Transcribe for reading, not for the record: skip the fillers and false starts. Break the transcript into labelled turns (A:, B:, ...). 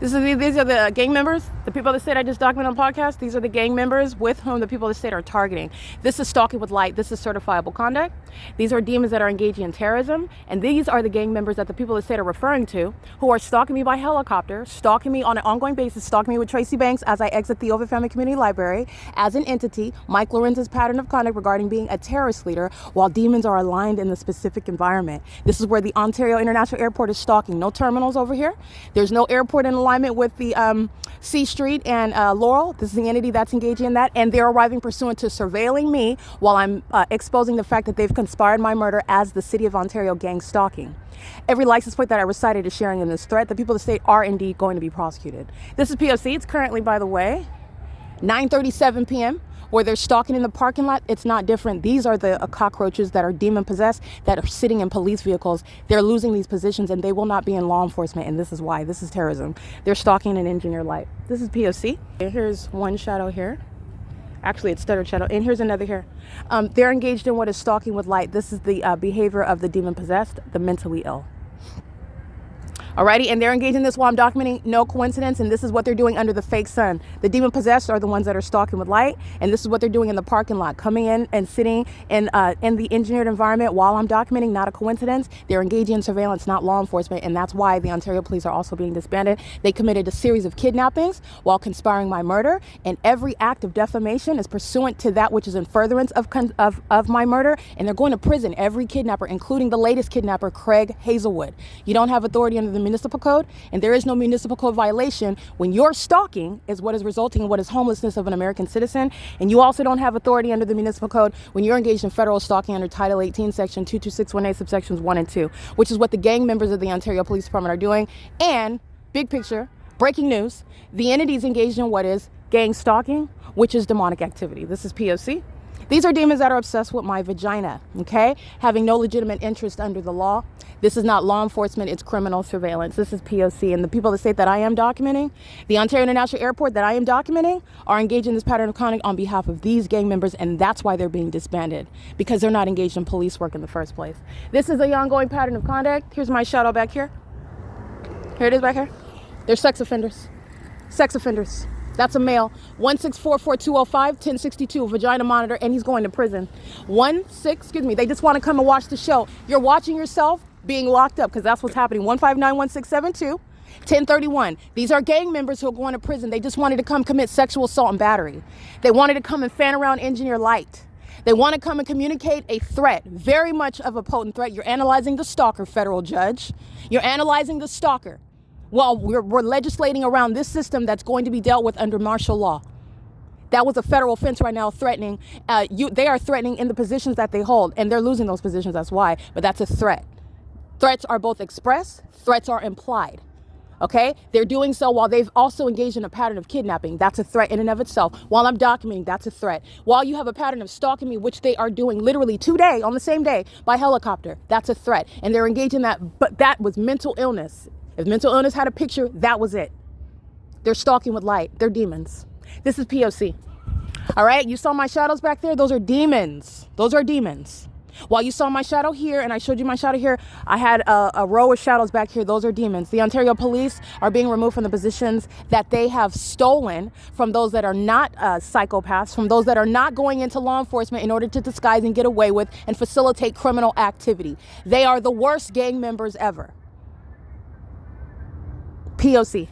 A: These are the gang members, the people of the state I just documented on podcast. These are the gang members with whom the people of the state are targeting. This is stalking with light. This is certifiable conduct. These are demons that are engaging in terrorism. And these are the gang members that the people of the state are referring to who are stalking me by helicopter, stalking me on an ongoing basis, stalking me with Tracy Banks as I exit the Ovid Family Community Library as an entity, Mike Lorenz's pattern of conduct regarding being a terrorist leader, while demons are aligned in the specific environment. This is where the Ontario International Airport is stalking. No terminals over here. There's no airport in alignment with the C Street and Laurel. This is the entity that's engaging in that, and they're arriving pursuant to surveilling me while I'm exposing the fact that they've conspired my murder as the City of Ontario gang stalking. Every license plate that I recited is sharing in this threat. The people of the state are indeed going to be prosecuted. This is P.O.C. It's currently, by the way, 9:37 p.m. where they're stalking in the parking lot. It's not different. These are the cockroaches that are demon possessed, that are sitting in police vehicles. They're losing these positions and they will not be in law enforcement. And this is why. This is terrorism. They're stalking an engineer light. This is P.O.C. Here's one shadow here. Actually, it's stuttered shadow. And here's another here. They're engaged in what is stalking with light. This is the behavior of the demon possessed, the mentally ill. Alrighty, and they're engaged in this while I'm documenting. No coincidence, and this is what they're doing under the fake sun. The demon possessed are the ones that are stalking with light, and this is what they're doing in the parking lot, coming in and sitting in the engineered environment while I'm documenting. Not a coincidence. They're engaging in surveillance, not law enforcement, and that's why the Ontario police are also being disbanded. They committed a series of kidnappings while conspiring my murder, and every act of defamation is pursuant to that which is in furtherance of my murder, and they're going to prison. Every kidnapper, including the latest kidnapper, Craig Hazelwood. You don't have authority under the municipal code, and there is no municipal code violation when your stalking is what is resulting in what is homelessness of an American citizen. And you also don't have authority under the municipal code when you're engaged in federal stalking under Title 18, Section 22618, subsections 1 and 2, which is what the gang members of the Ontario Police Department are doing. And big picture, breaking news, the entities engaged in what is gang stalking, which is demonic activity. This is P.O.C. These are demons that are obsessed with my vagina, okay? Having no legitimate interest under the law. This is not law enforcement, it's criminal surveillance. This is P.O.C. And the people of the state that I am documenting, the Ontario International Airport that I am documenting, are engaged in this pattern of conduct on behalf of these gang members, and that's why they're being disbanded, because they're not engaged in police work in the first place. This is an ongoing pattern of conduct. Here's my shadow back here. Here it is back here. They're sex offenders. Sex offenders. That's a male. 1644205, 1062, vagina monitor, and he's going to prison. They just want to come and watch the show. You're watching yourself being locked up, because that's what's happening. 1591672, 1031. These are gang members who are going to prison. They just wanted to come commit sexual assault and battery. They wanted to come and fan around engineer light. They want to come and communicate a threat, very much of a potent threat. You're analyzing the stalker, federal judge. You're analyzing the stalker. Well, we're legislating around this system that's going to be dealt with under martial law. That was a federal offense right now, threatening. They are threatening in the positions that they hold, and they're losing those positions, that's why. But that's a threat. Threats are both expressed, threats are implied. Okay? They're doing so while they've also engaged in a pattern of kidnapping. That's a threat in and of itself. While I'm documenting, that's a threat. While you have a pattern of stalking me, which they are doing literally today, on the same day, by helicopter, that's a threat. And they're engaged in that, but that was mental illness. If mental illness had a picture, that was it. They're stalking with light. They're demons. This is P.O.C. All right? You saw my shadows back there? Those are demons. Those are demons. While you saw my shadow here, and I showed you my shadow here, I had a row of shadows back here. Those are demons. The Ontario police are being removed from the positions that they have stolen from those that are not psychopaths, from those that are not going into law enforcement in order to disguise and get away with and facilitate criminal activity. They are the worst gang members ever. P.O.C.